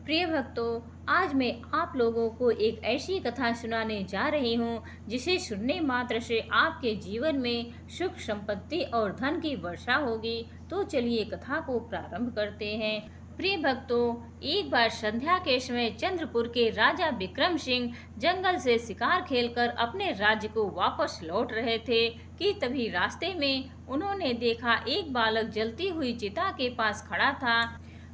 प्रिय भक्तों, आज मैं आप लोगों को एक ऐसी कथा सुनाने जा रही हूँ जिसे सुनने मात्र से आपके जीवन में सुख संपत्ति और धन की वर्षा होगी। तो चलिए कथा को प्रारंभ करते हैं। प्रिय भक्तों, एक बार संध्या के समय चंद्रपुर के राजा विक्रम सिंह जंगल से शिकार खेलकर अपने राज्य को वापस लौट रहे थे कि तभी रास्ते में उन्होंने देखा एक बालक जलती हुई चिता के पास खड़ा था।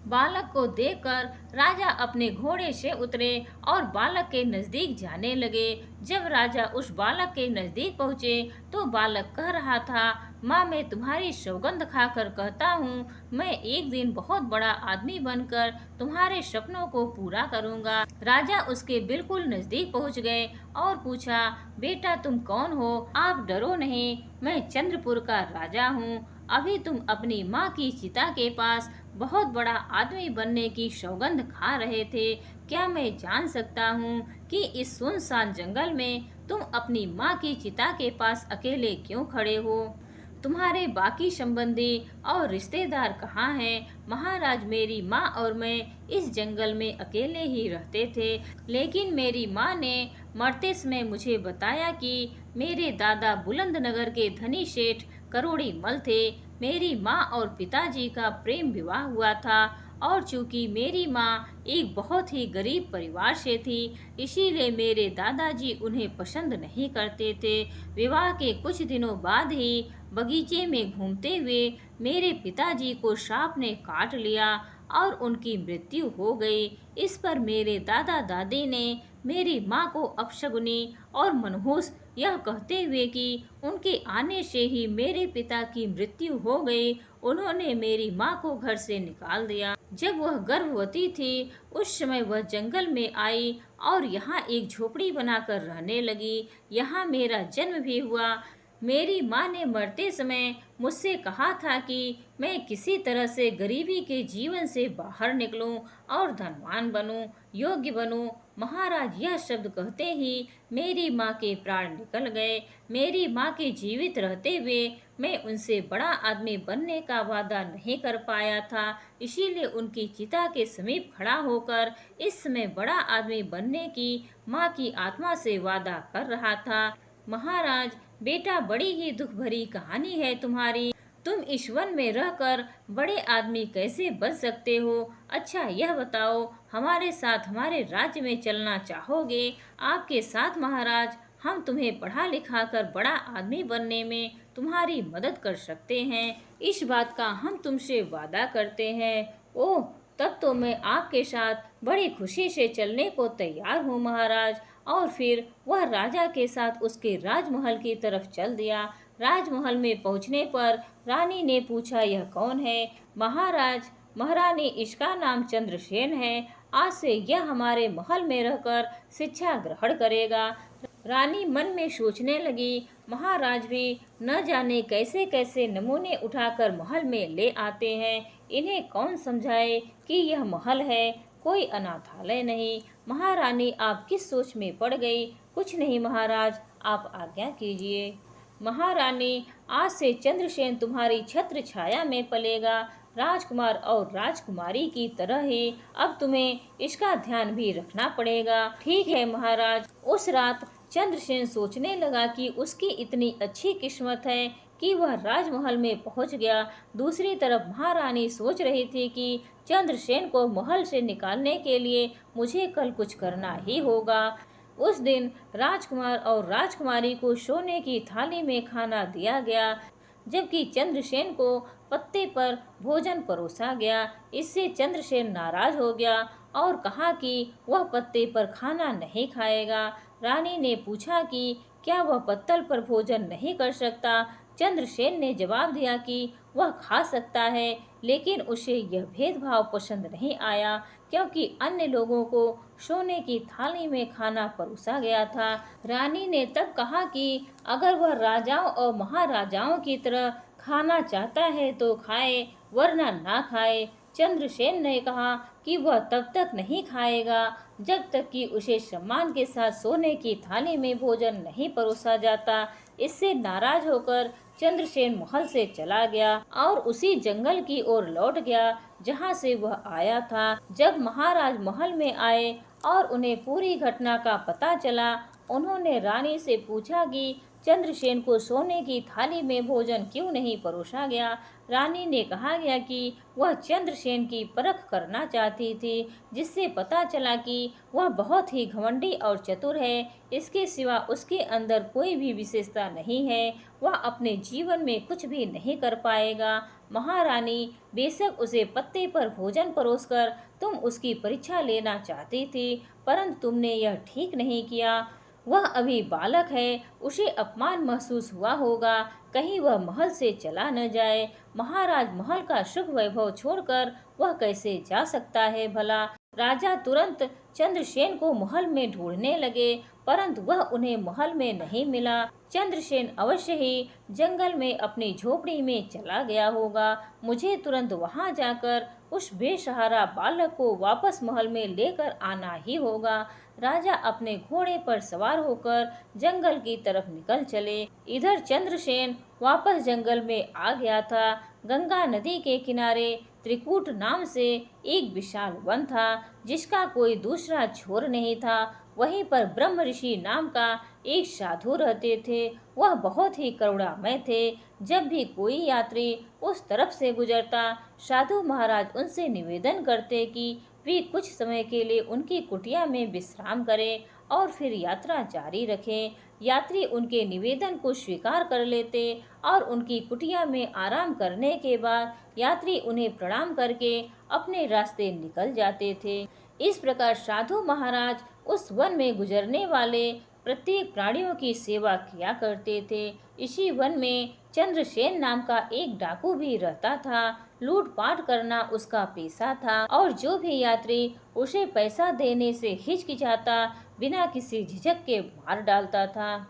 बालक को देखकर राजा अपने घोड़े से उतरे और बालक के नजदीक जाने लगे। जब राजा उस बालक के नजदीक पहुंचे तो बालक कह रहा था, माँ, मैं तुम्हारी सौगंध खाकर कहता हूँ, मैं एक दिन बहुत बड़ा आदमी बनकर तुम्हारे सपनों को पूरा करूँगा। राजा उसके बिल्कुल नजदीक पहुँच गए और पूछा, बेटा तुम कौन हो? आप डरो नहीं, मैं चंद्रपुर का राजा हूँ। अभी तुम अपनी माँ की चिता के पास बहुत बड़ा आदमी बनने की सौगंध खा रहे थे। क्या मैं जान सकता हूँ कि इस सुनसान जंगल में तुम अपनी माँ की चिता के पास अकेले क्यों खड़े हो? तुम्हारे बाकी संबंधी और रिश्तेदार कहाँ हैं? महाराज, मेरी माँ और मैं इस जंगल में अकेले ही रहते थे, लेकिन मेरी माँ ने मरते समय मुझे बताया कि मेरे दादा बुलंदनगर के धनी सेठ करोड़ी मल थे। मेरी माँ और पिताजी का प्रेम विवाह हुआ था और चूंकि मेरी माँ एक बहुत ही गरीब परिवार से थी, इसीलिए मेरे दादाजी उन्हें पसंद नहीं करते थे। विवाह के कुछ दिनों बाद ही बगीचे में घूमते हुए मेरे पिताजी को सांप ने काट लिया और उनकी मृत्यु हो गई। इस पर मेरे दादा दादी ने मेरी माँ को अपशगुनी और मनहूस यह कहते हुए कि उनके आने से ही मेरे पिता की मृत्यु हो गई, उन्होंने मेरी माँ को घर से निकाल दिया। जब वह गर्भवती थी उस समय वह जंगल में आई और यहाँ एक झोपड़ी बनाकर रहने लगी। यहाँ मेरा जन्म भी हुआ। मेरी माँ ने मरते समय मुझसे कहा था कि मैं किसी तरह से गरीबी के जीवन से बाहर निकलूं और धनवान बनूं, योग्य बनूं। महाराज, यह शब्द कहते ही मेरी माँ के प्राण निकल गए। मेरी माँ के जीवित रहते हुए मैं उनसे बड़ा आदमी बनने का वादा नहीं कर पाया था, इसीलिए उनकी चिता के समीप खड़ा होकर इस समय बड़ा आदमी बनने की माँ की आत्मा से वादा कर रहा था। महाराज, बेटा, बड़ी ही दुख भरी कहानी है तुम्हारी। तुम इस वन में रहकर बड़े आदमी कैसे बन सकते हो? अच्छा यह बताओ, हमारे साथ हमारे राज्य में चलना चाहोगे? आपके साथ महाराज हम तुम्हें पढ़ा लिखा कर बड़ा आदमी बनने में तुम्हारी मदद कर सकते हैं। इस बात का हम तुमसे वादा करते हैं। ओह, तब तो मैं आपके साथ बड़ी खुशी से चलने को तैयार हूँ महाराज। और फिर वह राजा के साथ उसके राजमहल की तरफ चल दिया। राजमहल में पहुंचने पर रानी ने पूछा, यह कौन है? महाराज, महारानी, इसका नाम चंद्रसेन है। आज से यह हमारे महल में रहकर शिक्षा ग्रहण करेगा। रानी मन में सोचने लगी, महाराज भी न जाने कैसे कैसे नमूने उठाकर महल में ले आते हैं। इन्हें कौन समझाए कि यह महल है, कोई अनाथालय नहीं। महारानी, आप किस सोच में पड़ गई? कुछ नहीं महाराज, आप आज्ञा कीजिए। महारानी, आज से चंद्रसेन तुम्हारी छत्र छाया में पलेगा। राजकुमार और राजकुमारी की तरह ही अब तुम्हें इसका ध्यान भी रखना पड़ेगा। ठीक है महाराज। उस रात चंद्रसेन सोचने लगा कि उसकी इतनी अच्छी किस्मत है कि वह राजमहल में पहुंच गया। दूसरी तरफ महारानी सोच रही थी कि चंद्रसेन को महल से निकालने के लिए मुझे कल कुछ करना ही होगा। उस दिन राजकुमार और राजकुमारी को सोने की थाली में खाना दिया गया, जबकि चंद्रसेन को पत्ते पर भोजन परोसा गया। इससे चंद्रसेन नाराज हो गया और कहा कि वह पत्ते पर खाना नहीं खाएगा। रानी ने पूछा कि क्या वह पत्तल पर भोजन नहीं कर सकता? चंद्रसेन ने जवाब दिया कि वह खा सकता है, लेकिन उसे यह भेदभाव पसंद नहीं आया क्योंकि अन्य लोगों को सोने की थाली में खाना परोसा गया था। रानी ने तब कहा कि अगर वह राजाओं और महाराजाओं की तरह खाना चाहता है तो खाए, वरना ना खाए। चंद्रसेन ने कहा कि वह तब तक नहीं खाएगा जब तक कि उसे सम्मान के साथ सोने की थाली में भोजन नहीं परोसा जाता। इससे नाराज होकर चंद्रसेन महल से चला गया और उसी जंगल की ओर लौट गया जहाँ से वह आया था। जब महाराज महल में आए और उन्हें पूरी घटना का पता चला, उन्होंने रानी से पूछा कि चंद्रसेन को सोने की थाली में भोजन क्यों नहीं परोसा गया। रानी ने कहा गया कि वह चंद्रसेन की परख करना चाहती थी, जिससे पता चला कि वह बहुत ही घमंडी और चतुर है। इसके सिवा उसके अंदर कोई भी विशेषता नहीं है। वह अपने जीवन में कुछ भी नहीं कर पाएगा। महारानी, बेशक उसे पत्ते पर भोजन परोसकर तुम उसकी परीक्षा लेना चाहती थी, परंतु तुमने यह ठीक नहीं किया। वह अभी बालक है, उसे अपमान महसूस हुआ होगा, कहीं वह महल से चला न जाए। महाराज महल का सुख वैभव छोड़कर वह कैसे जा सकता है भला। राजा तुरंत चंद्रसेन को महल में ढूंढने लगे, परंतु वह उन्हें महल में नहीं मिला। चंद्रसेन अवश्य ही जंगल में अपनी झोपड़ी में चला गया होगा। मुझे तुरंत वहां जाकर उस बेसहारा बालक को वापस महल में लेकर आना ही होगा। राजा अपने घोड़े पर सवार होकर जंगल की तरफ निकल चले। इधर चंद्रसेन वापस जंगल में आ गया था। गंगा नदी के किनारे त्रिकूट नाम से एक विशाल वन था, जिसका कोई दूसरा छोर नहीं था। वहीं पर ब्रह्म ऋषि नाम का एक साधु रहते थे। वह बहुत ही करुणामय थे। जब भी कोई यात्री उस तरफ से गुजरता, साधु महाराज उनसे निवेदन करते कि वे कुछ समय के लिए उनकी कुटिया में विश्राम करें और फिर यात्रा जारी रखें। यात्री उनके निवेदन को स्वीकार कर लेते और उनकी कुटिया में आराम करने के बाद यात्री उन्हें प्रणाम करके अपने रास्ते निकल जाते थे। इस प्रकार साधु महाराज उस वन में गुजरने वाले प्रत्येक प्राणियों की सेवा किया करते थे। इसी वन में चंद्रसेन नाम का एक डाकू भी रहता था। लूटपाट करना उसका पेशा था और जो भी यात्री उसे पैसा देने से हिचकिचाता, बिना किसी झिझक के मार डालता था।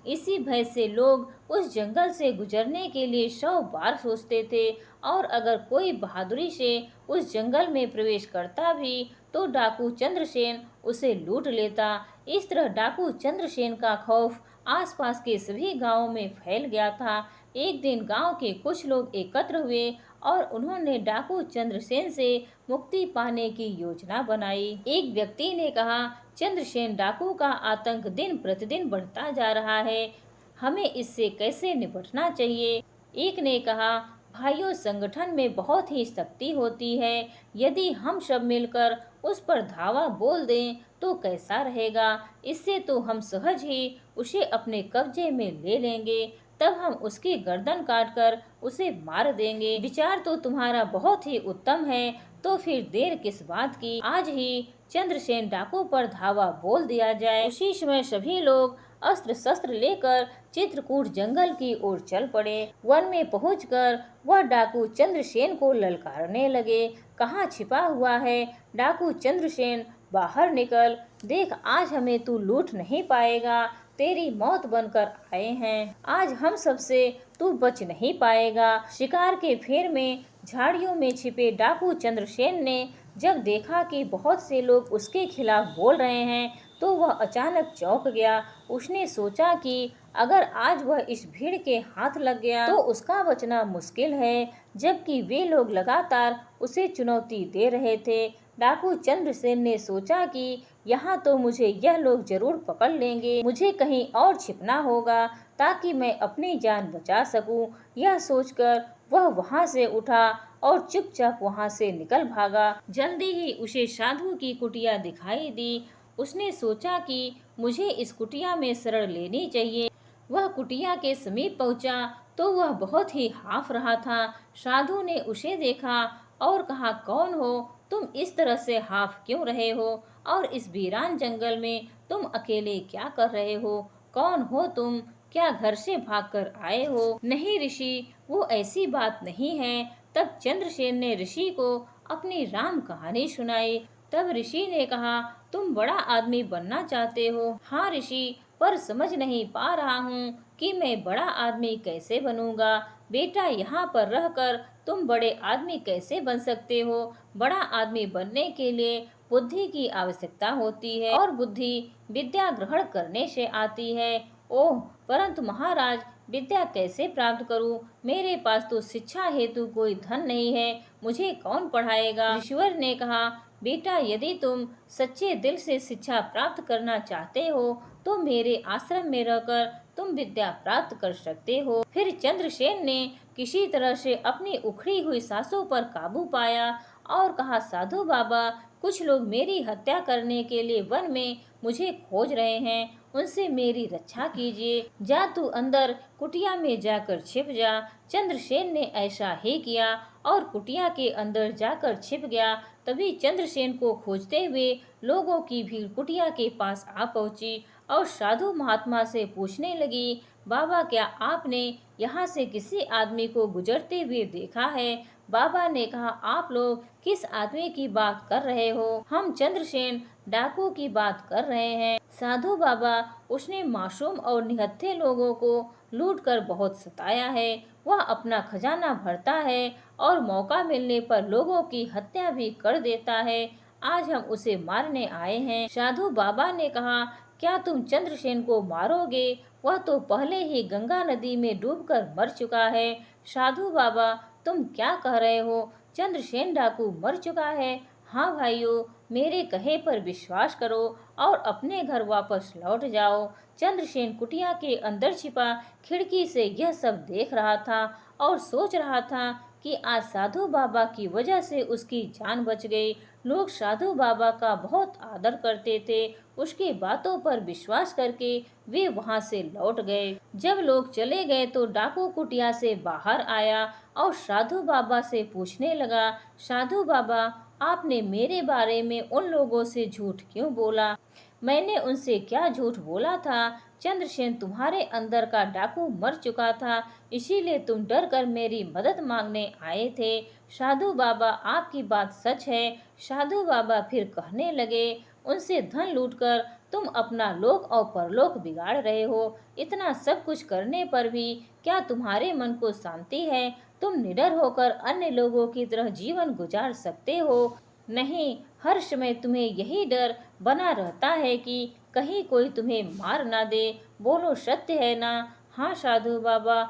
इसी भय से लोग उस जंगल से गुजरने के लिए 100 बार सोचते थे और अगर कोई बहादुरी से उस जंगल में प्रवेश करता भी तो डाकू चंद्रसेन उसे लूट लेता। इस तरह डाकू चंद्रसेन का खौफ आसपास के सभी गांवों में फैल गया था। एक दिन गांव के कुछ लोग एकत्र हुए और उन्होंने डाकू चंद्रसेन से मुक्ति पाने की योजना बनाई। एक व्यक्ति ने कहा, चंद्रसेन डाकू का आतंक दिन प्रतिदिन बढ़ता जा रहा है, हमें इससे कैसे निपटना चाहिए। एक ने कहा, भाइयों, संगठन में बहुत ही शक्ति होती है, यदि हम सब मिलकर उस पर धावा बोल दें तो कैसा रहेगा। इससे तो हम सहज ही उसे अपने कब्जे में ले लेंगे, तब हम उसकी गर्दन काटकर उसे मार देंगे। विचार तो तुम्हारा बहुत ही उत्तम है, तो फिर देर किस बात की, आज ही चंद्रसेन डाकू पर धावा बोल दिया जाए। उसी समय सभी लोग अस्त्र शस्त्र लेकर चित्रकूट जंगल की ओर चल पड़े। वन में पहुंचकर वह डाकू चंद्रसेन को ललकारने लगे, कहाँ छिपा हुआ है डाकू चंद्रसेन, बाहर निकल, देख आज हमें तू लूट नहीं पाएगा, तेरी मौत बनकर आए हैं, आज हम सबसे तू बच नहीं पाएगा। शिकार के फेर में झाड़ियों में छिपे डाकू चंद्रसेन ने जब देखा कि बहुत से लोग उसके खिलाफ बोल रहे हैं तो वह अचानक चौंक गया। उसने सोचा कि अगर आज वह इस भीड़ के हाथ लग गया तो उसका बचना मुश्किल है, जबकि वे लोग लगातार उसे चुनौती दे रहे थे। डाकू चंद्रसेन ने सोचा कि यहाँ तो मुझे यह लोग जरूर पकड़ लेंगे, मुझे कहीं और छिपना होगा ताकि मैं अपनी जान बचा सकूं। यह सोचकर वह वहां से उठा और चुपचाप वहां से निकल भागा। जल्दी ही उसे साधु की कुटिया दिखाई दी। उसने सोचा कि मुझे इस कुटिया में शरण लेनी चाहिए। वह कुटिया के समीप पहुंचा तो वह बहुत ही हाफ रहा था। साधु ने उसे देखा और कहा, कौन हो तुम, इस तरह से हाफ क्यों रहे हो और इस वीरान जंगल में तुम अकेले क्या कर रहे हो, कौन हो तुम, क्या घर से भागकर आए हो। नहीं ऋषि, वो ऐसी बात नहीं है। तब चंद्रसेन ने ऋषि को अपनी राम कहानी सुनाई। तब ऋषि ने कहा, तुम बड़ा आदमी बनना चाहते हो। हाँ ऋषि, पर समझ नहीं पा रहा हूँ कि मैं बड़ा आदमी कैसे बनूंगा। बेटा, यहाँ पर रहकर तुम बड़े आदमी कैसे बन सकते हो। बड़ा आदमी बनने के लिए बुद्धि की आवश्यकता होती है और बुद्धि विद्या ग्रहण करने से आती है। ओह, परंतु महाराज, विद्या कैसे प्राप्त करूं? मेरे पास तो शिक्षा हेतु कोई धन नहीं है, मुझे कौन पढ़ाएगा? ईश्वर ने कहा, बेटा यदि तुम सच्चे दिल से शिक्षा प्राप्त करना चाहते हो तो मेरे आश्रम में रहकर तुम विद्या प्राप्त कर सकते हो। फिर चंद्रसेन ने किसी तरह से अपनी उखड़ी हुई सांसों पर काबू पाया और कहा, साधु बाबा, कुछ लोग मेरी हत्या करने के लिए वन में मुझे खोज रहे हैं, उनसे मेरी रक्षा कीजिए। जा तू अंदर कुटिया में जाकर छिप जा। चंद्रसेन ने ऐसा ही किया और कुटिया के अंदर जाकर छिप गया। तभी चंद्रसेन को खोजते हुए लोगों की भीड़ कुटिया के पास आ पहुंची और साधु महात्मा से पूछने लगी, बाबा क्या आपने यहाँ से किसी आदमी को गुजरते हुए देखा है? बाबा ने कहा, आप लोग किस आदमी की बात कर रहे हो? हम चंद्रसेन डाकू की बात कर रहे हैं। साधु बाबा, उसने मासूम और निहत्थे लोगों को लूट कर बहुत सताया है। वह अपना खजाना भरता है और मौका मिलने पर लोगों की हत्या भी कर देता है। आज हम उसे मारने आए हैं। साधु बाबा ने कहा, क्या तुम चंद्रसेन को मारोगे? वह तो पहले ही गंगा नदी में डूबकर मर चुका है। साधु बाबा, तुम क्या कह रहे हो? चंद्रसेन डाकू मर चुका है? हाँ भाइयों, मेरे कहे पर विश्वास करो और अपने घर वापस लौट जाओ। चंद्रसेन कुटिया के अंदर छिपा खिड़की से यह सब देख रहा था और सोच रहा था कि आज साधु बाबा की वजह से उसकी जान बच गई। लोग साधु बाबा का बहुत आदर करते थे। उसकी बातों पर विश्वास करके वे वहां से लौट गए। जब लोग चले गए तो डाकू कुटिया से बाहर आया और साधु बाबा से पूछने लगा, साधु बाबा, आपने मेरे बारे में उन लोगों से झूठ क्यों बोला? मैंने उनसे क्या झूठ बोला था? चंद्रसेन तुम्हारे अंदर का डाकू मर चुका था, इसीलिए तुम डर कर मेरी मदद मांगने आए थे। साधु बाबा, आपकी बात सच है। साधु बाबा फिर कहने लगे, उनसे धन लूटकर तुम अपना लोक और परलोक बिगाड़ रहे हो। इतना सब कुछ करने पर भी क्या तुम्हारे मन को शांति है? तुम निडर होकर अन्य लोगों की तरह जीवन गुजार सकते हो? नहीं, हर समय तुम्हें यही डर बना रहता है कि कहीं कोई तुम्हें मार ना दे। बोलो, सत्य है ना? हाँ साधु बाबा।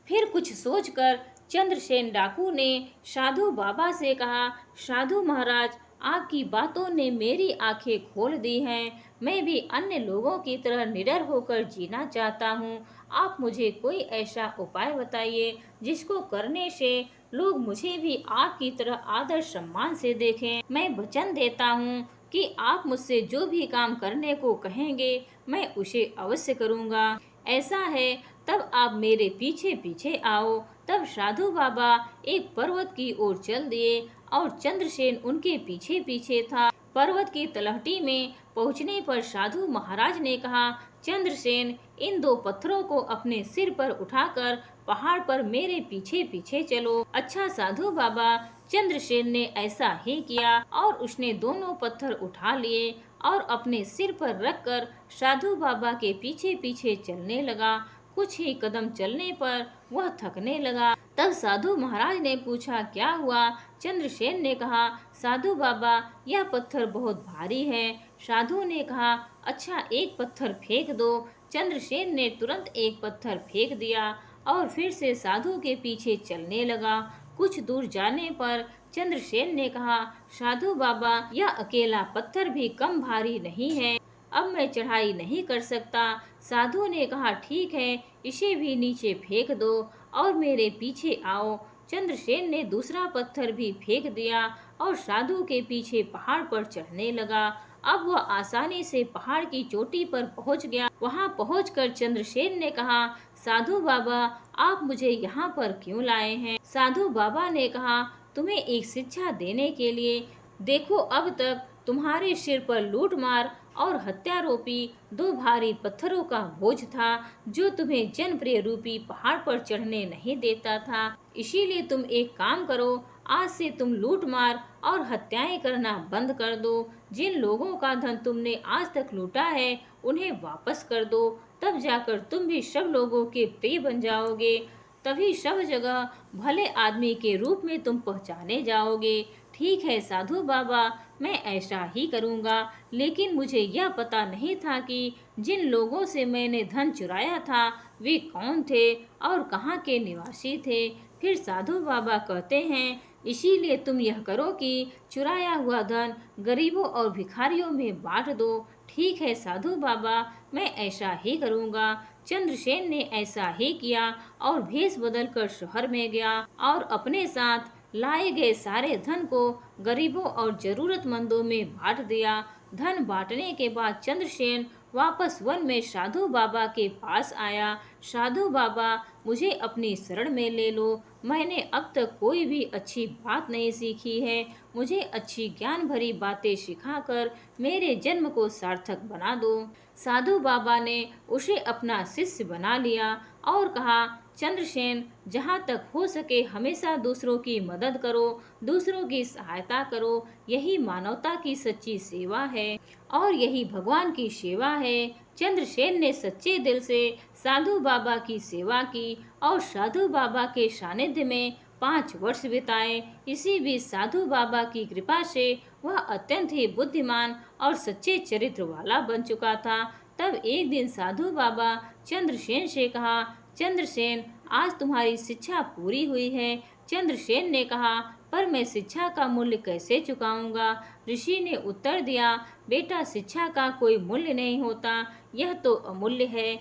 फिर कुछ सोचकर चंद्रसेन डाकू ने साधु बाबा से कहा, साधु महाराज, आपकी बातों ने मेरी आंखें खोल दी हैं। मैं भी अन्य लोगों की तरह निडर होकर जीना चाहता हूँ। आप मुझे कोई ऐसा उपाय बताइए जिसको करने से लोग मुझे भी आपकी तरह आदर सम्मान से देखें। मैं वचन देता हूँ कि आप मुझसे जो भी काम करने को कहेंगे मैं उसे अवश्य करूँगा। ऐसा है तब आप मेरे पीछे पीछे आओ। तब साधु बाबा एक पर्वत की ओर चल दिए और चंद्रसेन उनके पीछे पीछे था। पर्वत की तलहटी में पहुंचने पर साधु महाराज ने कहा, चंद्रसेन, इन दो पत्थरों को अपने सिर पर उठाकर पहाड़ पर मेरे पीछे पीछे चलो। अच्छा साधु बाबा। चंद्रसेन ने ऐसा ही किया और उसने दोनों पत्थर उठा लिए और अपने सिर पर रखकर साधु बाबा के पीछे पीछे चलने लगा। कुछ ही कदम चलने पर वह थकने लगा। तब साधु महाराज ने पूछा, क्या हुआ? चंद्रसेन ने कहा, साधु बाबा, यह पत्थर बहुत भारी है। साधु ने कहा, अच्छा एक पत्थर फेंक दो। चंद्रसेन ने तुरंत एक पत्थर फेंक दिया और फिर से साधु के पीछे चलने लगा। कुछ दूर जाने पर चंद्रसेन ने कहा, साधु बाबा, यह अकेला पत्थर भी कम भारी नहीं है, अब मैं चढ़ाई नहीं कर सकता। साधु ने कहा, ठीक है, इसे भी नीचे फेंक दो और मेरे पीछे आओ। चंद्रसेन ने दूसरा पत्थर भी फेंक दिया और साधु के पीछे पहाड़ पर चढ़ने लगा। अब वह आसानी से पहाड़ की चोटी पर पहुंच गया। वहां पहुंचकर चंद्रसेन ने कहा, साधु बाबा, आप मुझे यहाँ पर क्यों लाए हैं? साधु बाबा ने कहा, तुम्हें एक शिक्षा देने के लिए। देखो, अब तक तुम्हारे सिर पर लूटमार और हत्यारोपी दो भारी पत्थरों का बोझ था जो तुम्हें जनप्रिय रूपी पहाड़ पर चढ़ने नहीं देता था। इसीलिए तुम एक काम करो, आज से तुम लूटमार और हत्याएं करना बंद कर दो। जिन लोगों का धन तुमने आज तक लूटा है उन्हें वापस कर दो, तब जाकर तुम भी सब लोगों के प्रिय बन जाओगे। तभी सब जगह भले आदमी के रूप में तुम पहचाने जाओगे। ठीक है साधु बाबा, मैं ऐसा ही करूँगा। लेकिन मुझे यह पता नहीं था कि जिन लोगों से मैंने धन चुराया था वे कौन थे और कहाँ के निवासी थे। फिर साधु बाबा कहते हैं, इसीलिए तुम यह करो कि चुराया हुआ धन गरीबों और भिखारियों में बांट दो। ठीक है साधु बाबा, मैं ऐसा ही करूँगा। चंद्रसेन ने ऐसा ही किया और भेष बदलकर शहर में गया और अपने साथ लाए गए सारे धन को गरीबों और जरूरतमंदों में बांट दिया। धन बांटने के बाद चंद्रसेन वापस वन में साधु बाबा के पास आया। साधु बाबा, मुझे अपनी शरण में ले लो। मैंने अब तक कोई भी अच्छी बात नहीं सीखी है। मुझे अच्छी ज्ञान भरी बातें सिखाकर मेरे जन्म को सार्थक बना दो। साधु बाबा ने उसे अपना शिष्य बना लिया और कहा, चंद्रसेन, जहाँ तक हो सके हमेशा दूसरों की मदद करो, दूसरों की सहायता करो। यही मानवता की सच्ची सेवा है और यही भगवान की सेवा है। चंद्रसेन ने सच्चे दिल से साधु बाबा की सेवा की और साधु बाबा के सानिध्य में 5 वर्ष बिताए। इसी बीच साधु बाबा की कृपा से वह अत्यंत ही बुद्धिमान और सच्चे चरित्र वाला बन चुका था। तब एक दिन साधु बाबा चंद्रसेन से कहा, चंद्रसेन, आज तुम्हारी शिक्षा पूरी हुई है। चंद्रसेन ने कहा, पर मैं शिक्षा का मूल्य कैसे चुकाऊंगा। ऋषि ने उत्तर दिया, बेटा, शिक्षा का कोई मूल्य नहीं होता, यह तो अमूल्य है।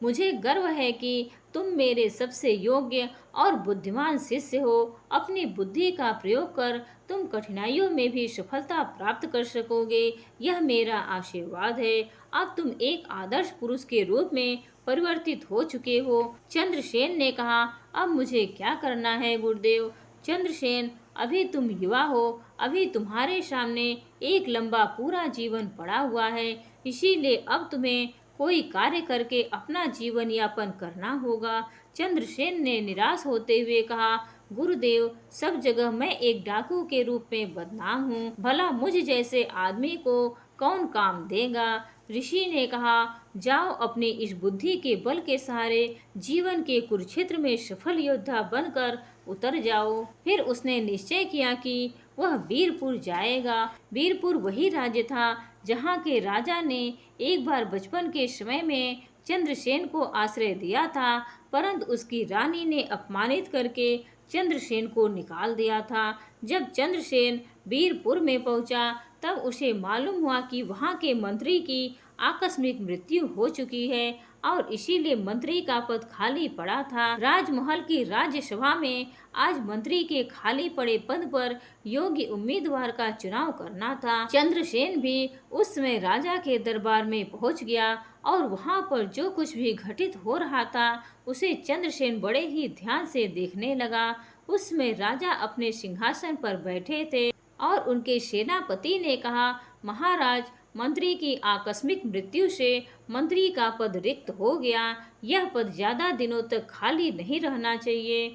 मुझे गर्व है कि तुम मेरे सबसे योग्य और बुद्धिमान शिष्य हो। अपनी बुद्धि का प्रयोग कर तुम कठिनाइयों में भी सफलता प्राप्त कर सकोगे, यह मेरा आशीर्वाद है। अब तुम एक आदर्श पुरुष के रूप में परिवर्तित हो चुके हो। चंद्रसेन ने कहा, अब मुझे क्या करना है गुरुदेव। चंद्रसेन, अभी तुम युवा हो, अभी तुम्हारे सामने एक लंबा पूरा जीवन पड़ा हुआ है, इसीलिए अब तुम्हें कोई कार्य करके अपना जीवन यापन करना होगा। चंद्रसेन ने निराश होते हुए कहा, गुरुदेव, सब जगह मैं एक डाकू के रूप में बदनाम हूँ, भला मुझ जैसे आदमी को कौन काम देगा। ऋषि ने कहा, जाओ अपनी इस बुद्धि के बल के सहारे जीवन के कुरुक्षेत्र में सफल योद्धा बनकर उतर जाओ। फिर उसने निश्चय किया कि वह वीरपुर जाएगा। वीरपुर वही राज्य था जहाँ के राजा ने एक बार बचपन के समय में चंद्रसेन को आश्रय दिया था, परंतु उसकी रानी ने अपमानित करके चंद्रसेन को निकाल दिया था। जब चंद्रसेन वीरपुर में पहुंचा तब उसे मालूम हुआ कि वहां के मंत्री की आकस्मिक मृत्यु हो चुकी है और इसीलिए मंत्री का पद खाली पड़ा था। राजमहल की राज्यसभा में आज मंत्री के खाली पड़े पद पर योग्य उम्मीदवार का चुनाव करना था। चंद्रसेन भी उस समय राजा के दरबार में पहुंच गया और वहां पर जो कुछ भी घटित हो रहा था उसे चंद्रसेन बड़े ही ध्यान से देखने लगा। उस समय राजा अपने सिंहासन पर बैठे थे और उनके सेनापति ने कहा, महाराज, मंत्री की आकस्मिक मृत्यु से मंत्री का पद रिक्त हो गया। यह पद ज्यादा दिनों तक खाली नहीं रहना चाहिए।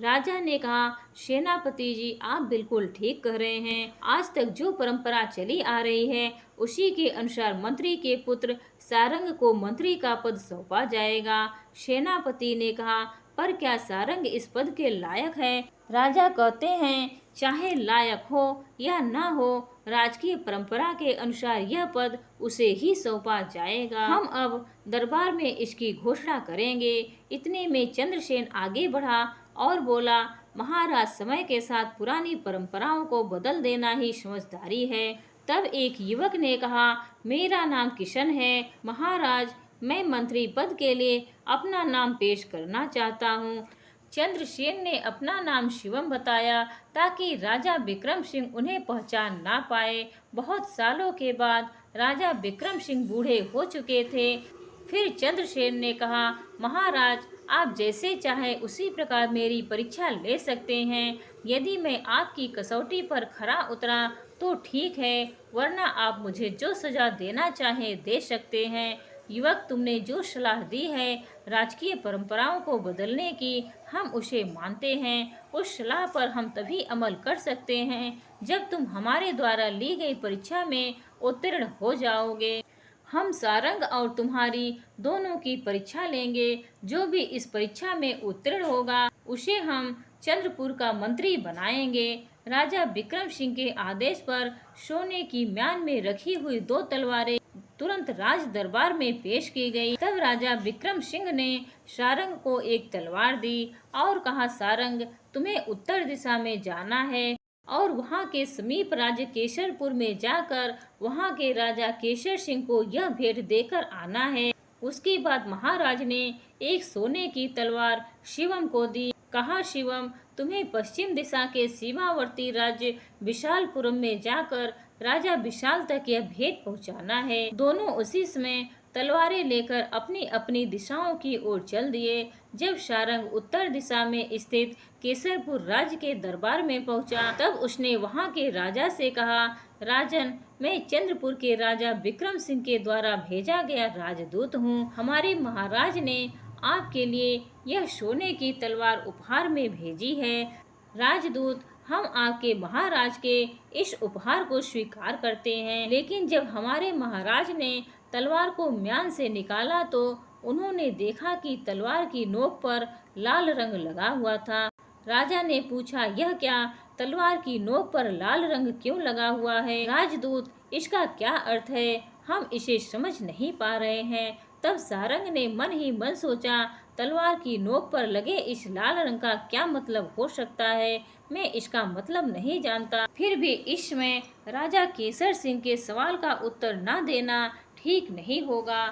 राजा ने कहा, सेनापति जी, आप बिल्कुल ठीक कह रहे हैं। आज तक जो परंपरा चली आ रही है उसी के अनुसार मंत्री के पुत्र सारंग को मंत्री का पद सौंपा जाएगा। सेनापति ने कहा, पर क्या सारंग इस पद के लायक है। राजा कहते हैं, चाहे लायक हो या न हो, राजकीय परंपरा के अनुसार यह पद उसे ही सौंपा जाएगा। हम अब दरबार में इसकी घोषणा करेंगे। इतने में चंद्रसेन आगे बढ़ा और बोला, महाराज, समय के साथ पुरानी परंपराओं को बदल देना ही समझदारी है। तब एक युवक ने कहा, मेरा नाम किशन है महाराज, मैं मंत्री पद के लिए अपना नाम पेश करना चाहता हूँ। चंद्रसेन ने अपना नाम शिवम बताया ताकि राजा विक्रम सिंह उन्हें पहचान ना पाए। बहुत सालों के बाद राजा विक्रम सिंह बूढ़े हो चुके थे। फिर चंद्रसेन ने कहा, महाराज, आप जैसे चाहे उसी प्रकार मेरी परीक्षा ले सकते हैं। यदि मैं आपकी कसौटी पर खरा उतरा तो ठीक है, वरना आप मुझे जो सजा देना चाहें दे सकते हैं। युवक, तुमने जो सलाह दी है राजकीय परंपराओं को बदलने की, हम उसे मानते हैं। उस सलाह पर हम तभी अमल कर सकते हैं जब तुम हमारे द्वारा ली गई परीक्षा में उत्तीर्ण हो जाओगे। हम सारंग और तुम्हारी दोनों की परीक्षा लेंगे। जो भी इस परीक्षा में उत्तीर्ण होगा उसे हम चंद्रपुर का मंत्री बनाएंगे। राजा विक्रम सिंह के आदेश पर सोने की म्यान में रखी हुई 2 तलवारें तुरंत राज दरबार में पेश की गई। तब राजा विक्रम सिंह ने सारंग को एक तलवार दी और कहा, सारंग, तुम्हें उत्तर दिशा में जाना है और वहाँ के समीप राज्य केसरपुर में जाकर वहाँ के राजा केसर सिंह को यह भेंट देकर आना है। उसके बाद महाराज ने एक सोने की तलवार शिवम को दी। कहा, शिवम, तुम्हें पश्चिम दिशा के सीमावर्ती राज्य विशालपुरम में जाकर राजा विशाल तक यह भेंट पहुंचाना है। दोनों उसी समय तलवारें लेकर अपनी अपनी दिशाओं की ओर चल दिए। जब सारंग उत्तर दिशा में स्थित केसरपुर राज्य के दरबार में पहुंचा, तब उसने वहां के राजा से कहा, राजन, मैं चंद्रपुर के राजा विक्रम सिंह के द्वारा भेजा गया राजदूत हूँ। हमारे महाराज ने आपके लिए यह सोने की तलवार उपहार में भेजी है। राजदूत, हम आपके महाराज के इस उपहार को स्वीकार करते हैं। लेकिन जब हमारे महाराज ने तलवार को म्यान से निकाला तो उन्होंने देखा कि तलवार की नोक पर लाल रंग लगा हुआ था। राजा ने पूछा, यह क्या? तलवार की नोक पर लाल रंग क्यों लगा हुआ है? राजदूत, इसका क्या अर्थ है? हम इसे समझ नहीं पा रहे हैं। तब सारंग ने मन ही मन सोचा, तलवार की नोक पर लगे इस लाल रंग का क्या मतलब हो सकता है? मैं इसका मतलब नहीं जानता। फिर भी इस समय राजा केसर सिंह के सवाल का उत्तर न देना ठीक नहीं होगा।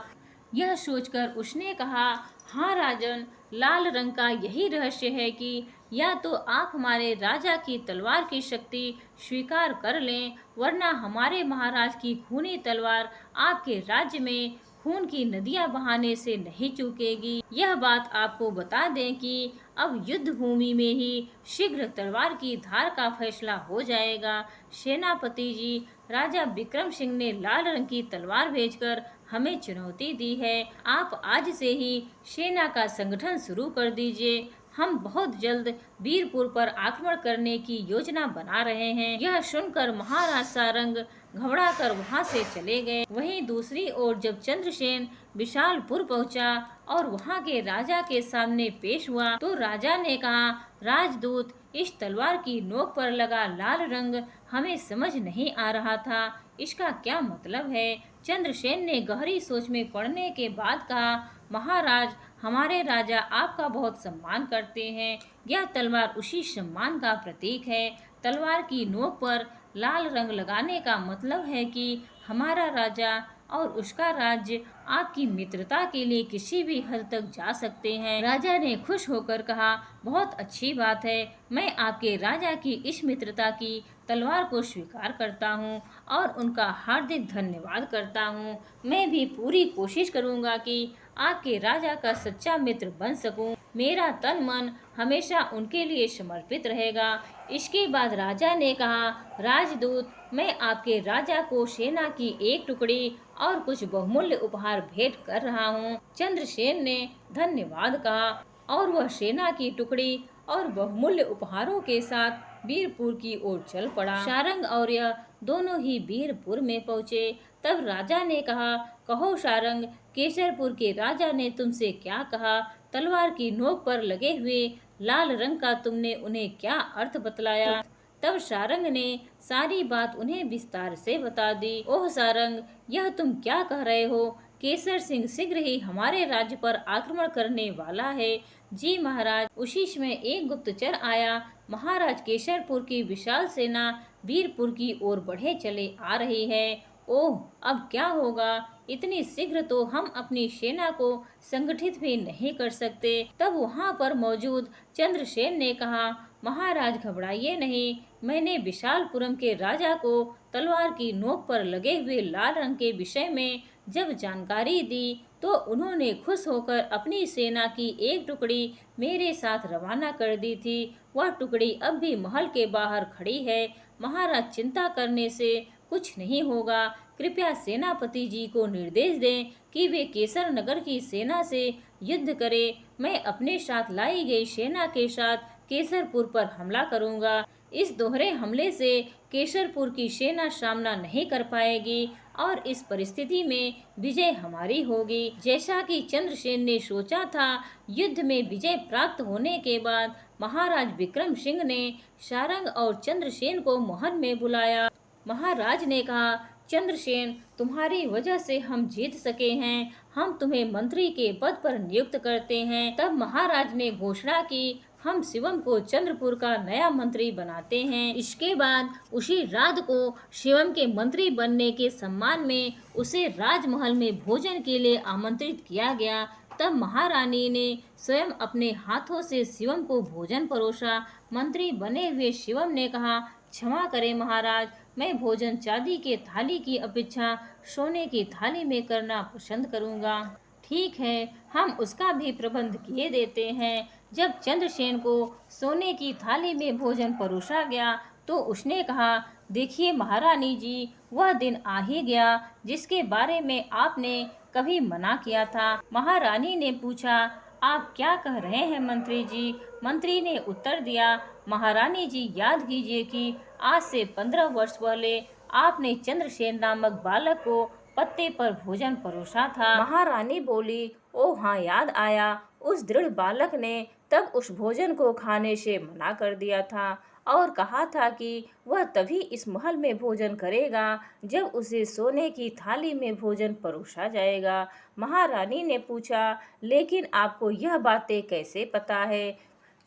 यह सोचकर उसने कहा, हाँ राजन, लाल रंग का यही रहस्य है कि या तो आप हमारे राजा की तलवार की शक्ति स्वीकार कर लें, वरना हमारे महाराज की खूनी तलवार आपके राज्य में खून की नदियां बहाने से नहीं चूकेगी। यह बात आपको बता दें कि अब युद्ध भूमि में ही शीघ्र तलवार की धार का फैसला हो जाएगा। सेनापति जी, राजा विक्रम सिंह ने लाल रंग की तलवार भेजकर हमें चुनौती दी है। आप आज से ही सेना का संगठन शुरू कर दीजिए। हम बहुत जल्द वीरपुर पर आक्रमण करने की योजना बना रहे हैं। यह सुनकर महाराज सारंग घबरा कर वहाँ से चले गए। वहीं दूसरी ओर जब चंद्रसेन विशालपुर पहुँचा और वहाँ के राजा के सामने पेश हुआ तो राजा ने कहा, राजदूत, इस तलवार की नोक पर लगा लाल रंग हमें समझ नहीं आ रहा था, इसका क्या मतलब है? चंद्रसेन ने गहरी सोच में पड़ने के बाद कहा, महाराज, हमारे राजा आपका बहुत सम्मान करते हैं। यह तलवार उसी सम्मान का प्रतीक है। तलवार की नोक पर लाल रंग लगाने का मतलब है कि हमारा राजा और उसका राज्य आपकी मित्रता के लिए किसी भी हद तक जा सकते हैं। राजा ने खुश होकर कहा, बहुत अच्छी बात है। मैं आपके राजा की इस मित्रता की तलवार को स्वीकार करता हूँ और उनका हार्दिक धन्यवाद करता हूँ। मैं भी पूरी कोशिश करूँगा कि आपके राजा का सच्चा मित्र बन सकूं। मेरा तन मन हमेशा उनके लिए समर्पित रहेगा। इसके बाद राजा ने कहा, राजदूत, मैं आपके राजा को सेना की एक टुकड़ी और कुछ बहुमूल्य उपहार भेंट कर रहा हूँ। चंद्रसेन ने धन्यवाद कहा और वह सेना की टुकड़ी और बहुमूल्य उपहारों के साथ वीरपुर की ओर चल पड़ा। सारंग और यह दोनों ही वीरपुर में पहुँचे। तब राजा ने कहा, कहो सारंग, केसरपुर के राजा ने तुमसे क्या कहा? तलवार की नोक पर लगे हुए लाल रंग का तुमने उन्हें क्या अर्थ बतलाया? तब सारंग ने सारी बात उन्हें विस्तार से बता दी। ओह सारंग, यह तुम क्या कह रहे हो? केसर सिंह शीघ्र ही हमारे राज्य पर आक्रमण करने वाला है। जी महाराज। उसी समय एक गुप्तचर आया। महाराज केसरपुर की विशाल सेना वीरपुर की ओर बढ़े चले आ रही है। ओह, अब क्या होगा? इतनी शीघ्र तो हम अपनी सेना को संगठित भी नहीं कर सकते। तब वहां पर मौजूद चंद्रसेन ने कहा, महाराज घबराइए नहीं। मैंने विशालपुरम के राजा को तलवार की नोक पर लगे हुए लाल रंग के विषय में जब जानकारी दी तो उन्होंने खुश होकर अपनी सेना की एक टुकड़ी मेरे साथ रवाना कर दी थी। वह टुकड़ी अब भी महल के बाहर खड़ी है। महाराज, चिंता करने से कुछ नहीं होगा। कृपया सेनापति जी को निर्देश दें कि वे केसर नगर की सेना से युद्ध करें। मैं अपने साथ लाई गई सेना के साथ केसरपुर पर हमला करूंगा। इस दोहरे हमले से केसरपुर की सेना सामना नहीं कर पाएगी और इस परिस्थिति में विजय हमारी होगी। जैसा कि चंद्रसेन ने सोचा था, युद्ध में विजय प्राप्त होने के बाद महाराज विक्रम सिंह ने सारंग और चंद्रसेन को महल में बुलाया। महाराज ने कहा, चंद्रसेन, तुम्हारी वजह से हम जीत सके हैं, हम तुम्हें मंत्री के पद पर नियुक्त करते हैं। तब महाराज ने घोषणा की, हम शिवम को चंद्रपुर का नया मंत्री बनाते हैं। इसके बाद उसी रात को शिवम के मंत्री बनने के सम्मान में उसे राजमहल में भोजन के लिए आमंत्रित किया गया। तब महारानी ने स्वयं अपने हाथों से शिवम को भोजन परोसा। मंत्री बने हुए शिवम ने कहा, क्षमा करें महाराज, मैं भोजन चांदी के थाली की अपेक्षा सोने की थाली में करना पसंद करूंगा। ठीक है, हम उसका भी प्रबंध किए देते हैं। जब चंद्रसेन को सोने की थाली में भोजन परोसा गया तो उसने कहा, देखिए महारानी जी, वह दिन आ ही गया जिसके बारे में आपने कभी मना किया था। महारानी ने पूछा, आप क्या कह रहे हैं मंत्री जी? मंत्री ने उत्तर दिया, महारानी जी, याद कीजिए कि आज से 15 वर्ष पहले आपने चंद्रसेन नामक बालक को पत्ते पर भोजन परोसा था। महारानी बोली, ओ हाँ, याद आया। उस दृढ़ बालक ने तब उस भोजन को खाने से मना कर दिया था और कहा था कि वह तभी इस महल में भोजन करेगा जब उसे सोने की थाली में भोजन परोसा जाएगा। महारानी ने पूछा, लेकिन आपको यह बातें कैसे पता है?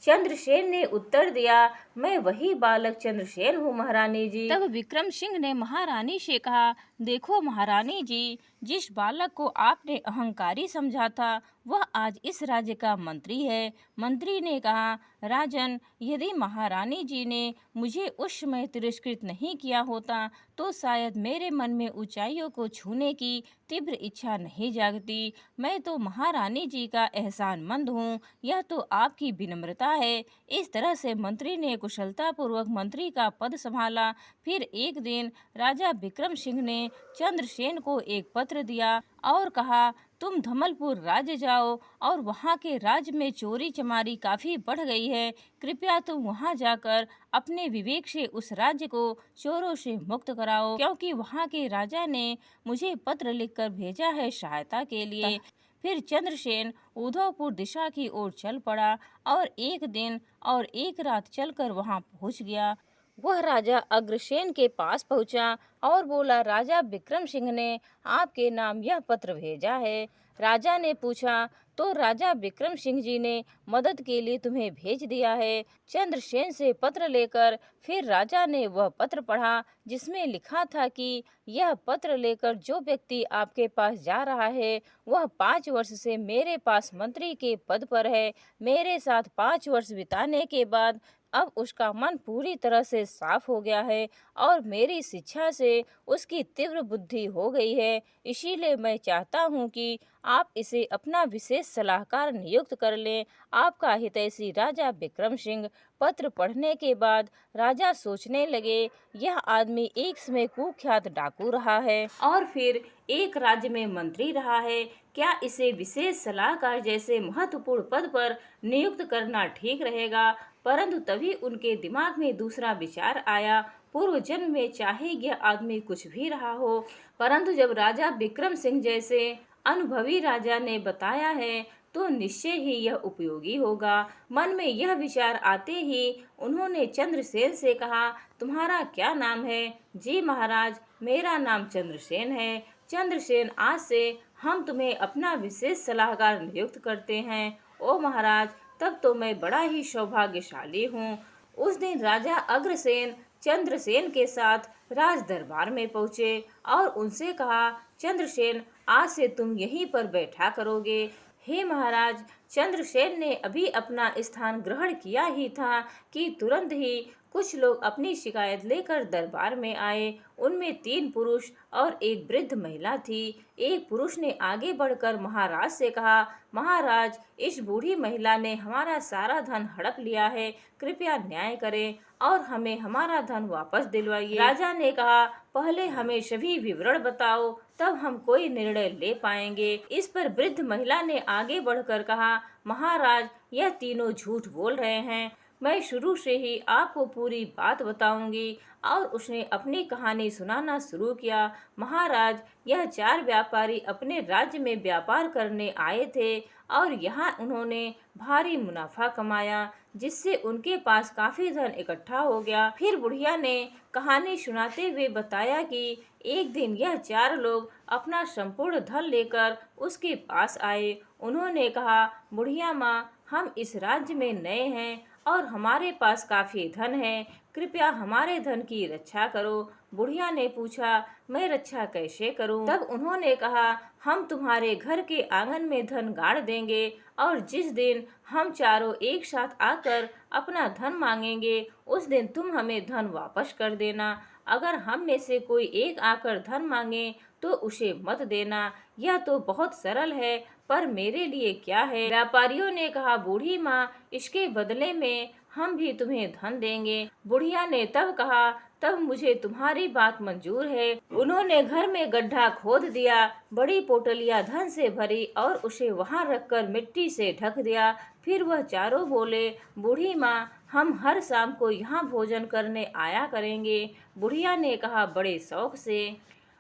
चंद्रसेन ने उत्तर दिया, मैं वही बालक चंद्रसेन हूँ महारानी जी। तब विक्रम सिंह ने महारानी से कहा, देखो महारानी जी, जिस बालक को आपने अहंकारी समझा था वह आज इस राज्य का मंत्री है। मंत्री ने कहा, राजन, यदि महारानी जी ने मुझे उस समय तिरस्कृत नहीं किया होता तो शायद मेरे मन में ऊंचाइयों को छूने की तीव्र इच्छा नहीं जागती। मैं तो महारानी जी का एहसानमंद हूँ, यह तो आपकी विनम्रता है। इस तरह से मंत्री ने कुशलतापूर्वक मंत्री का पद संभाला। फिर एक दिन राजा विक्रम सिंह ने चंद्रसेन को एक पत्र दिया और कहा, तुम धमलपुर राज्य जाओ और वहाँ के राज्य में चोरी चमारी काफी बढ़ गई है। कृपया तुम वहाँ जाकर अपने विवेक से उस राज्य को चोरों से मुक्त कराओ, क्योंकि वहाँ के राजा ने मुझे पत्र लिखकर भेजा है सहायता के लिए। फिर चंद्रसेन उदयपुर दिशा की ओर चल पड़ा और एक दिन और एक रात चलकर वहां पहुंच गया। वह राजा अग्रसेन के पास पहुंचा और बोला, राजा विक्रम सिंह ने आपके नाम यह पत्र भेजा है। राजा ने पूछा, तो राजा विक्रम सिंह जी ने मदद के लिए तुम्हें भेज दिया है। चंद्रसेन से पत्र लेकर फिर राजा ने वह पत्र पढ़ा जिसमें लिखा था कि यह पत्र लेकर जो व्यक्ति आपके पास जा रहा है वह 5 वर्ष से मेरे पास मंत्री के पद पर है। मेरे साथ 5 वर्ष बिताने के बाद अब उसका मन पूरी तरह से साफ हो गया है और मेरी शिक्षा से उसकी तीव्र बुद्धि हो गई है। इसीलिए मैं चाहता हूँ कि आप इसे अपना विशेष सलाहकार नियुक्त कर लें। आपका हितैषी राजा विक्रम सिंह। पत्र पढ़ने के बाद राजा सोचने लगे, यह आदमी एक समय कुख्यात डाकू रहा है और फिर एक राज्य में मंत्री रहा है। क्या इसे विशेष सलाहकार जैसे महत्वपूर्ण पद पर नियुक्त करना ठीक रहेगा? परंतु तभी उनके दिमाग में दूसरा विचार आया। पूर्व जन्म में चाहे यह आदमी कुछ भी रहा हो, परंतु जब राजा विक्रम सिंह जैसे अनुभवी राजा ने बताया है तो निश्चय ही यह उपयोगी होगा। मन में यह विचार आते ही उन्होंने चंद्रसेन से कहा, तुम्हारा क्या नाम है? जी महाराज, मेरा नाम चंद्रसेन है। चंद्रसेन, आज से हम तुम्हें अपना विशेष सलाहकार नियुक्त करते हैं। ओ महाराज, तब तो मैं बड़ा ही सौभाग्यशाली हूँ। उस दिन राजा अग्रसेन चंद्रसेन के साथ राज दरबार में पहुँचे और उनसे कहा, चंद्रसेन, आज से तुम यहीं पर बैठा करोगे। हे महाराज, चंद्रसेन ने अभी अपना स्थान ग्रहण किया ही था कि तुरंत ही कुछ लोग अपनी शिकायत लेकर दरबार में आए। उनमें 3 पुरुष और एक वृद्ध महिला थी। एक पुरुष ने आगे बढ़कर महाराज से कहा, महाराज, इस बूढ़ी महिला ने हमारा सारा धन हड़प लिया है, कृपया न्याय करें और हमें हमारा धन वापस दिलवाइए। राजा ने कहा, पहले हमें सभी विवरण बताओ, तब हम कोई निर्णय ले पाएंगे। इस पर वृद्ध महिला ने आगे बढ़कर कहा, महाराज, यह तीनों झूठ बोल रहे हैं। मैं शुरू से ही आपको पूरी बात बताऊंगी। और उसने अपनी कहानी सुनाना शुरू किया। महाराज, यह 4 व्यापारी अपने राज्य में व्यापार करने आए थे और यहाँ उन्होंने भारी मुनाफा कमाया। जिससे उनके पास काफी धन इकट्ठा हो गया। फिर बुढ़िया ने कहानी सुनाते हुए बताया कि एक दिन यह चार लोग अपना संपूर्ण धन लेकर उसके पास आए। उन्होंने कहा, बुढ़िया माँ, हम इस राज्य में नए हैं और हमारे पास काफी धन है, कृपया हमारे धन की रक्षा करो। बुढ़िया ने पूछा, मैं रक्षा कैसे करूं? तब उन्होंने कहा, हम तुम्हारे घर के आंगन में धन गाड़ देंगे और जिस दिन हम चारों एक साथ आकर अपना धन मांगेंगे उस दिन तुम हमें धन वापस कर देना। अगर हम में से कोई एक आकर धन मांगे तो उसे मत देना। यह तो बहुत सरल है, पर मेरे लिए क्या है? व्यापारियों ने कहा, बूढ़ी माँ, इसके बदले में हम भी तुम्हें धन देंगे। बुढ़िया ने तब कहा, तब मुझे तुम्हारी बात मंजूर है। उन्होंने घर में गड्ढा खोद दिया, बड़ी पोटलियां धन से भरी और उसे वहां रखकर मिट्टी से ढक दिया। फिर वह चारों बोले, बूढ़ी माँ, हम हर शाम को यहाँ भोजन करने आया करेंगे। बुढ़िया ने कहा, बड़े शौक से।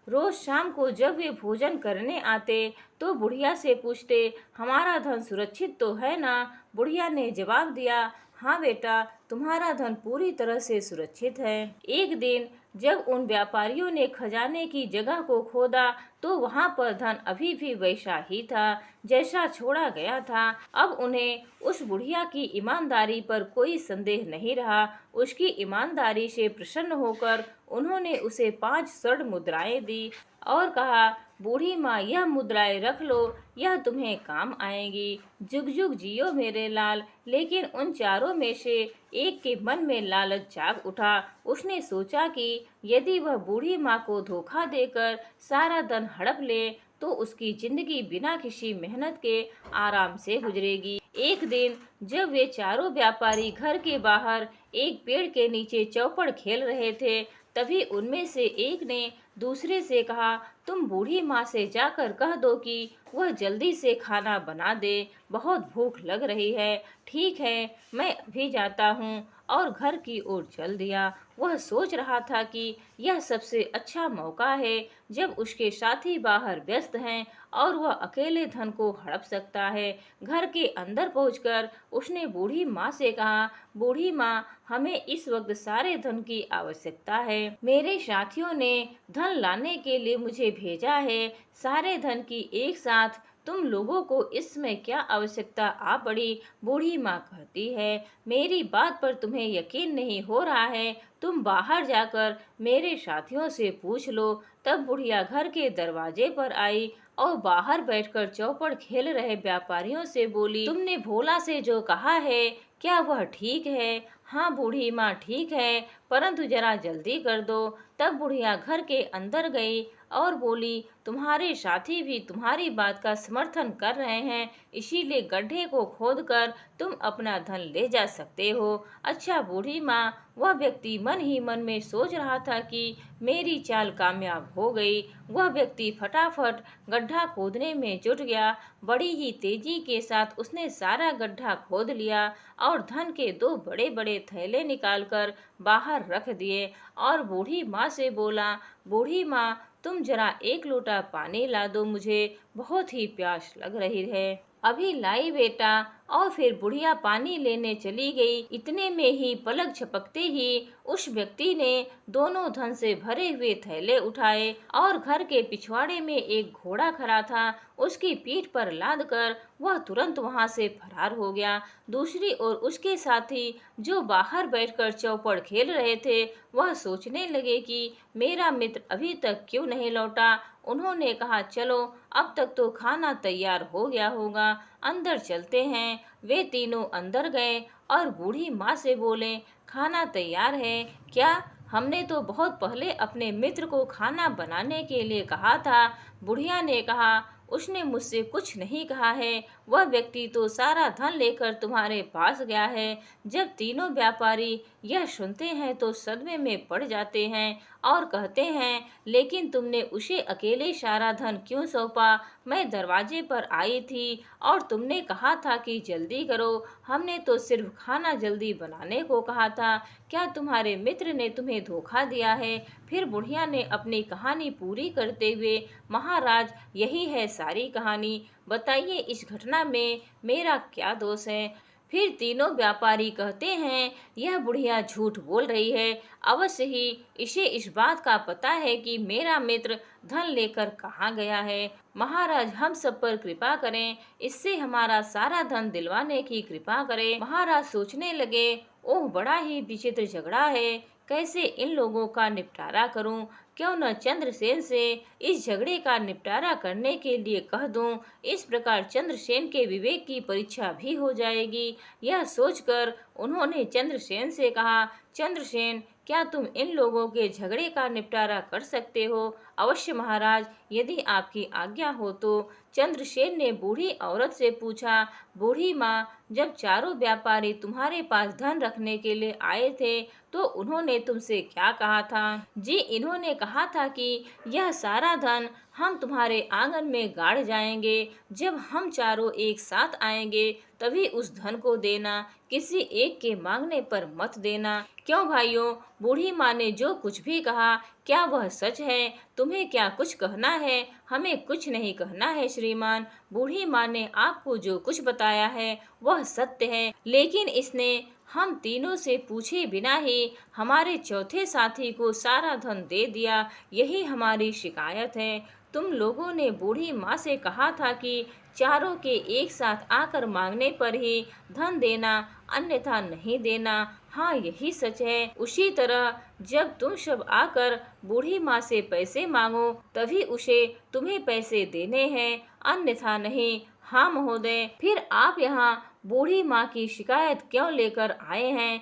रोज शाम को जब वे भोजन करने आते तो बुढ़िया से पूछते, हमारा धन सुरक्षित तो है ना? बुढ़िया ने जवाब दिया, हाँ बेटा, तुम्हारा धन पूरी तरह से सुरक्षित है। एक दिन जब उन व्यापारियों ने खजाने की जगह को खोदा तो वहां पर धन अभी भी वैसा ही था जैसा छोड़ा गया था। अब उन्हें उस बुढ़िया की ईमानदारी पर कोई संदेह नहीं रहा। उसकी ईमानदारी से प्रसन्न होकर उन्होंने उसे 5 स्वर्ण मुद्राएं दी और कहा, बूढ़ी माँ, यह मुद्राएं रख लो, यह तुम्हें काम आएगी। जुग जुग जियो मेरे लाल। लेकिन उन चारों में से एक के मन में लालच जाग उठा। उसने सोचा कि यदि वह बूढ़ी माँ को धोखा देकर सारा धन हड़प ले तो उसकी जिंदगी बिना किसी मेहनत के आराम से गुजरेगी। एक दिन जब वे चारों व्यापारी घर के बाहर एक पेड़ के नीचे चौपड़ खेल रहे थे, तभी उनमें से एक ने दूसरे से कहा, तुम बूढ़ी माँ से जाकर कह दो कि वह जल्दी से खाना बना दे, बहुत भूख लग रही है। ठीक है, मैं अभी जाता हूँ, और घर की ओर चल दिया। वह सोच रहा था कि यह सबसे अच्छा मौका है जब उसके साथी बाहर व्यस्त हैं और वह अकेले धन को हड़प सकता है। घर के अंदर पहुंचकर उसने बूढ़ी माँ से कहा, बूढ़ी माँ, हमें इस वक्त सारे धन की आवश्यकता है। मेरे साथियों ने धन लाने के लिए मुझे भेजा है। सारे धन की एक साथ तुम लोगों को इसमें क्या आवश्यकता आ पड़ी? बूढ़ी माँ कहती है, मेरी बात पर तुम्हें यकीन नहीं हो रहा है, तुम बाहर जाकर मेरे साथियों से पूछ लो। तब बुढ़िया घर के दरवाजे पर आई और बाहर बैठकर चौपड़ खेल रहे व्यापारियों से बोली, तुमने भोला से जो कहा है क्या वह ठीक है? हाँ बूढ़ी माँ, ठीक है, परंतु जरा जल्दी कर दो। तब बुढ़िया घर के अंदर गई और बोली, तुम्हारे साथी भी तुम्हारी बात का समर्थन कर रहे हैं, इसीलिए गड्ढे को खोदकर तुम अपना धन ले जा सकते हो। अच्छा बूढ़ी माँ, वह व्यक्ति मन ही मन में सोच रहा था कि मेरी चाल कामयाब हो गई। वह व्यक्ति फटाफट गड्ढा खोदने में जुट गया। बड़ी ही तेजी के साथ उसने सारा गड्ढा खोद लिया और धन के 2 बड़े बड़े थैले निकालकर बाहर रख दिए और बूढ़ी माँ से बोला, बूढ़ी माँ, तुम जरा 1 लोटा पानी ला दो, मुझे बहुत ही प्यास लग रही है। अभी लाई बेटा। और फिर बुढ़िया पानी लेने चली गई। इतने में ही पलक झपकते ही उस व्यक्ति ने दोनों धन से भरे हुए थैले उठाए और घर के पिछवाड़े में एक घोड़ा खड़ा था, उसकी पीठ पर लादकर वह तुरंत वहां से फरार हो गया। दूसरी ओर उसके साथी जो बाहर बैठकर चौपड़ खेल रहे थे, वह सोचने लगे कि मेरा मित्र अभी तक क्यों नहीं लौटा। उन्होंने कहा, चलो अब तक तो खाना तैयार हो गया होगा, अंदर चलते हैं। वे तीनों अंदर गए और बूढ़ी माँ से बोले, खाना तैयार है क्या? हमने तो बहुत पहले अपने मित्र को खाना बनाने के लिए कहा था। बुढ़िया ने कहा, उसने मुझसे कुछ नहीं कहा है, वह व्यक्ति तो सारा धन लेकर तुम्हारे पास गया है। जब तीनों व्यापारी यह सुनते हैं तो सदमे में पड़ जाते हैं और कहते हैं, लेकिन तुमने उसे अकेले सारा धन क्यों सौंपा? मैं दरवाजे पर आई थी और तुमने कहा था कि जल्दी करो, हमने तो सिर्फ खाना जल्दी बनाने को कहा था। क्या तुम्हारे मित्र ने तुम्हें धोखा दिया है? फिर बुढ़िया ने अपनी कहानी पूरी करते हुए, महाराज, यही है सारी कहानी, बताइए इस घटना में मेरा क्या दोष है? फिर तीनों व्यापारी कहते हैं, यह बुढ़िया झूठ बोल रही है। अवश्य ही इसे इस बात का पता है कि मेरा मित्र धन लेकर कहाँ गया है। महाराज हम सब पर कृपा करें, इससे हमारा सारा धन दिलवाने की कृपा करें। महाराज सोचने लगे, ओह बड़ा ही विचित्र झगड़ा है, कैसे इन लोगों का निपटारा करूं? क्यों न चंद्रसेन से इस झगड़े का निपटारा करने के लिए कह दूं। इस प्रकार चंद्रसेन के विवेक की परीक्षा भी हो जाएगी। यह सोचकर उन्होंने चंद्रसेन से कहा, चंद्रसेन क्या तुम इन लोगों के झगड़े का निपटारा कर सकते हो? अवश्य महाराज, यदि आपकी आज्ञा हो तो। चंद्रसेन ने बूढ़ी औरत से पूछा, बूढ़ी माँ, जब चारों व्यापारी तुम्हारे पास धन रखने के लिए आए थे तो उन्होंने तुमसे क्या कहा था? जी, इन्होंने कहा था कि यह सारा धन हम तुम्हारे आंगन में गाड़ जाएंगे। जब हम चारों एक साथ आएंगे तभी उस धन को देना, किसी एक के मांगने पर मत देना। क्यों भाइयों, बूढ़ी माँ ने जो कुछ भी कहा क्या वह सच है? तुम्हें क्या कुछ कहना है? हमें कुछ नहीं कहना है श्रीमान। बूढ़ी माँ ने आपको जो कुछ बताया है वह सत्य है, लेकिन इसने हम तीनों से पूछे बिना ही हमारे चौथे साथी को सारा धन दे दिया। यही हमारी शिकायत है। तुम लोगों ने बूढ़ी माँ से कहा था कि चारों के एक साथ आकर मांगने पर ही धन देना, अन्यथा नहीं देना। हाँ, यही सच है। उसी तरह जब तुम सब आकर बूढ़ी माँ से पैसे मांगो तभी उसे तुम्हें पैसे देने हैं, अन्यथा नहीं। हाँ महोदय, फिर आप यहाँ बूढ़ी माँ की शिकायत क्यों लेकर आए हैं?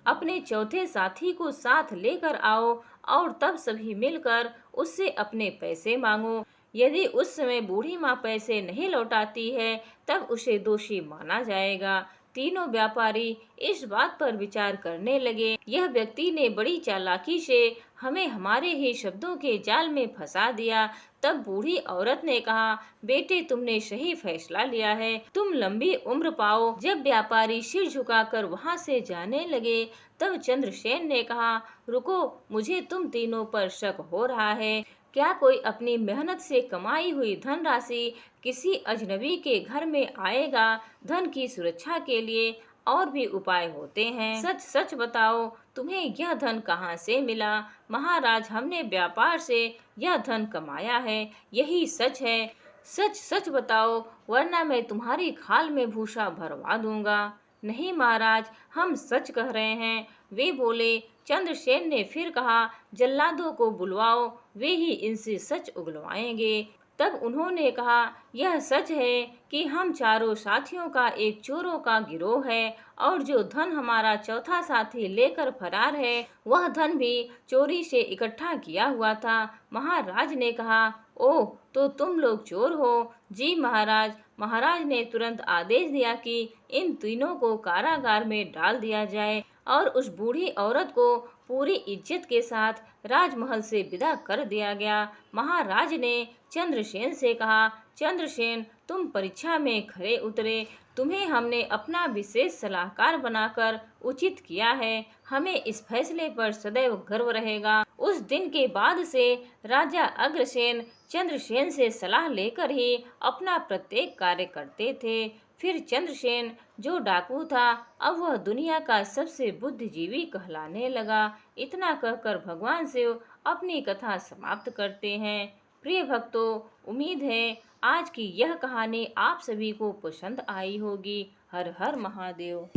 अपने चौथे साथी को साथ लेकर आओ और तब सभी मिलकर उससे अपने पैसे मांगो। यदि उस समय बूढ़ी माँ पैसे नहीं लौटाती है तब उसे दोषी माना जाएगा। तीनों व्यापारी इस बात पर विचार करने लगे। यह व्यक्ति ने बड़ी चालाकी से हमें हमारे ही शब्दों के जाल में फंसा दिया। तब बूढ़ी औरत ने कहा, बेटे तुमने सही फैसला लिया है, तुम लंबी उम्र पाओ। जब व्यापारी सिर झुकाकर वहां से जाने लगे तब चंद्रसेन ने कहा, रुको, मुझे तुम तीनों पर शक हो रहा है। क्या कोई अपनी मेहनत से कमाई हुई धनराशि किसी अजनबी के घर में आएगा? धन की सुरक्षा के लिए और भी उपाय होते हैं। सच सच बताओ, तुम्हें यह धन कहाँ से मिला? महाराज, हमने व्यापार से यह धन कमाया है, यही सच है। सच सच बताओ, वरना मैं तुम्हारी खाल में भूसा भरवा दूंगा। नहीं महाराज, हम सच कह रहे हैं, वे बोले। चंद्रसेन ने फिर कहा, जल्लादों को बुलवाओ, वे ही इनसे सच उगलवाएंगे। तब उन्होंने कहा, यह सच है कि हम चारों साथियों का एक चोरों का गिरोह है और जो धन हमारा चौथा साथी लेकर फरार है वह धन भी चोरी से इकट्ठा किया हुआ था। महाराज ने कहा, ओह, तो तुम लोग चोर हो? जी महाराज। महाराज ने तुरंत आदेश दिया कि इन तीनों को कारागार में डाल दिया जाए और उस बूढ़ी औरत को पूरी इज्जत के साथ राजमहल से विदा कर दिया गया। महाराज ने चंद्रसेन से कहा, चंद्रसेन, तुम परीक्षा में खरे उतरे, तुम्हें हमने अपना विशेष सलाहकार बनाकर उचित किया है। हमें इस फैसले पर सदैव गर्व रहेगा। उस दिन के बाद से राजा अग्रसेन चंद्रसेन से सलाह लेकर ही अपना प्रत्येक कार्य करते थे। फिर चंद्रसेन जो डाकू था अब वह दुनिया का सबसे बुद्धिजीवी कहलाने लगा। इतना कहकर भगवान शिव अपनी कथा समाप्त करते हैं। प्रिय भक्तों, उम्मीद है आज की यह कहानी आप सभी को पसंद आई होगी। हर हर महादेव।